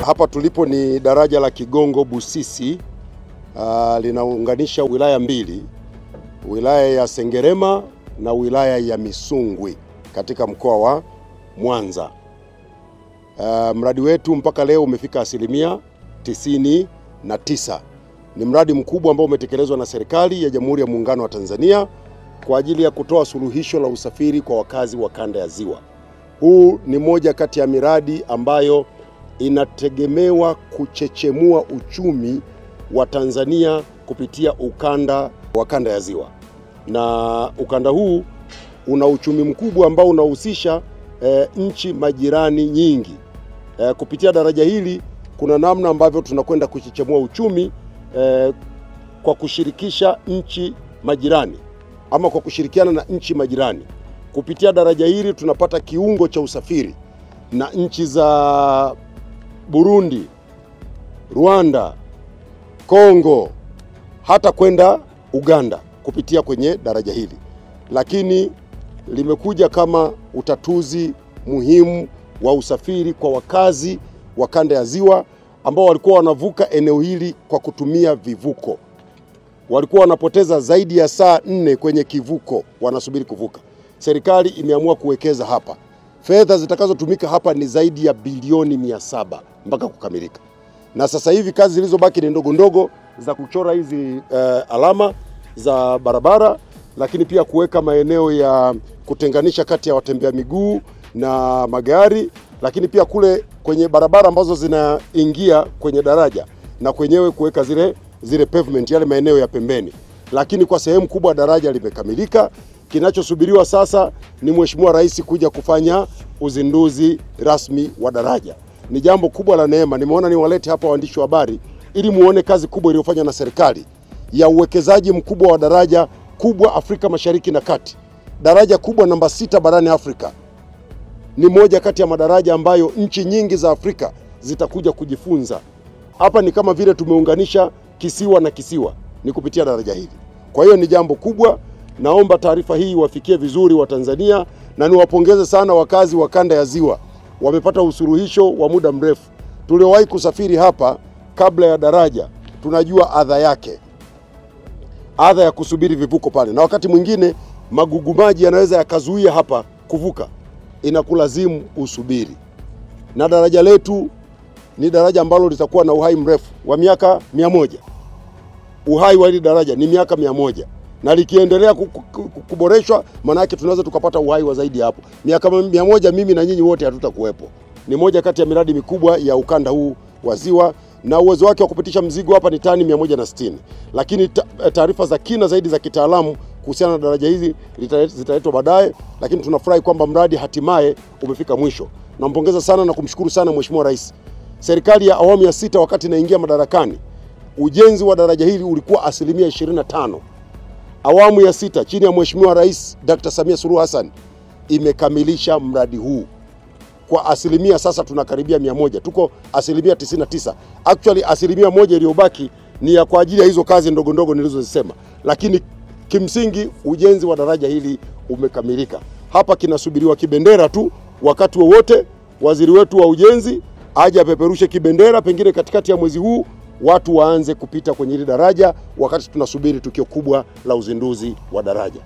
Hapa tulipo ni daraja la Kigongo Busisi, linaunganisha wilaya mbili, wilaya ya Sengerema na wilaya ya Misungwi katika mkoa wa Mwanza. Mradi wetu mpaka leo umefika asilimia 99. Ni mradi mkubwa ambao umetekelezwa na serikali ya Jamhuri ya Muungano wa Tanzania kwa ajili ya kutoa suluhisho la usafiri kwa wakazi wa kanda ya Ziwa. Huu ni moja kati ya miradi ambayo inategemewa kuchechemua uchumi wa Tanzania kupitia ukanda wa kanda ya Ziwa. Na ukanda huu una uchumi mkubwa ambao unahusisha nchi majirani nyingi. Kupitia daraja hili kuna namna ambavyo tunakwenda kuchechemua uchumi kwa kushirikisha nchi majirani ama kwa kushirikiana na nchi majirani. Kupitia daraja hili tunapata kiungo cha usafiri na nchi za Burundi, Rwanda, Kongo, hata kwenda Uganda kupitia kwenye daraja hili. Lakini limekuja kama utatuzi muhimu wa usafiri kwa wakazi wa kanda ya Ziwa ambao walikuwa wanavuka eneo hili kwa kutumia vivuko. Walikuwa wanapoteza zaidi ya saa 4 kwenye kivuko wanasubiri kuvuka. Serikali imeamua kuwekeza hapa. Fedha zitakazotumika hapa ni zaidi ya bilioni 700 mpaka kukamilika. Na sasa hivi kazi zilizobaki ni ndogo ndogo za kuchora hizi alama za barabara, lakini pia kuweka maeneo ya kutenganisha kati ya watembea miguu na magari, lakini pia kule kwenye barabara ambazo zinaingia kwenye daraja na kwenyewe kuweka zile pavement, yale maeneo ya pembeni. Lakini kwa sehemu kubwa daraja limekamilika. Kinachosubiriwa sasa ni Mheshimiwa Rais kuja kufanya uzinduzi rasmi wa daraja. Ni jambo kubwa la neema. Nimeona niwalete hapa waandishi wa habari ili muone kazi kubwa iliyofanywa na serikali ya uwekezaji mkubwa wa daraja kubwa Afrika Mashariki na Kati. Daraja kubwa namba 6 barani Afrika. Ni moja kati ya madaraja ambayo nchi nyingi za Afrika zitakuja kujifunza. Hapa ni kama vile tumeunganisha kisiwa na kisiwa ni kupitia daraja hili. Kwa hiyo ni jambo kubwa. Naomba taarifa hii wafikie vizuri wa Tanzania na niwapongeze sana wakazi wa kanda ya Ziwa. Wamepata usuluhisho wa muda mrefu. Tuliowahi kusafiri hapa kabla ya daraja tunajua adha yake. Adha ya kusubiri vivuko pale. Na wakati mwingine magugu maji yanaweza yakazuia hapa kuvuka. Inakulazimu usubiri. Na daraja letu ni daraja ambalo litakuwa na uhai mrefu wa miaka 100. Uhai wa hili daraja ni miaka 100. Na likiendelea kuboreshwa maana yake tunaweza tukapata uhai wa zaidi hapo. Miaka 100 mimi na nyinyi wote hatutakuwepo. Ni moja kati ya miradi mikubwa ya ukanda huu wa Ziwa na uwezo wake wa kupitisha mzigo hapa ni tani 160. Lakini taarifa za kina zaidi za kitaalamu kuhusiana na daraja hizi zitaletwa baadaye, lakini tunafurahi kwamba mradi hatimaye umefika mwisho. Nampongeza sana na kumshukuru sana Mheshimiwa Rais. Serikali ya awamu ya 6 wakati inaingia madarakani, ujenzi wa daraja hili ulikuwa asilimia 25. Awamu ya 6 chini ya Mheshimiwa Rais Dr. Samia Suluhu Hassan imekamilisha mradi huu kwa asilimia, sasa tunakaribia 100. Tuko asilimia 99. Actually asilimia 1 iliyobaki ni ya kwa ajili ya hizo kazi ndogo ndogo nilizozisema. Lakini kimsingi ujenzi wa daraja hili umekamilika. Hapa kinasubiriwa kibendera tu. Wakati wowote waziri wetu wa ujenzi aje apeperushe kibendera, pengine katikati ya mwezi huu watu waanze kupita kwenye hili daraja wakati tunasubiri tukio kubwa la uzinduzi wa daraja.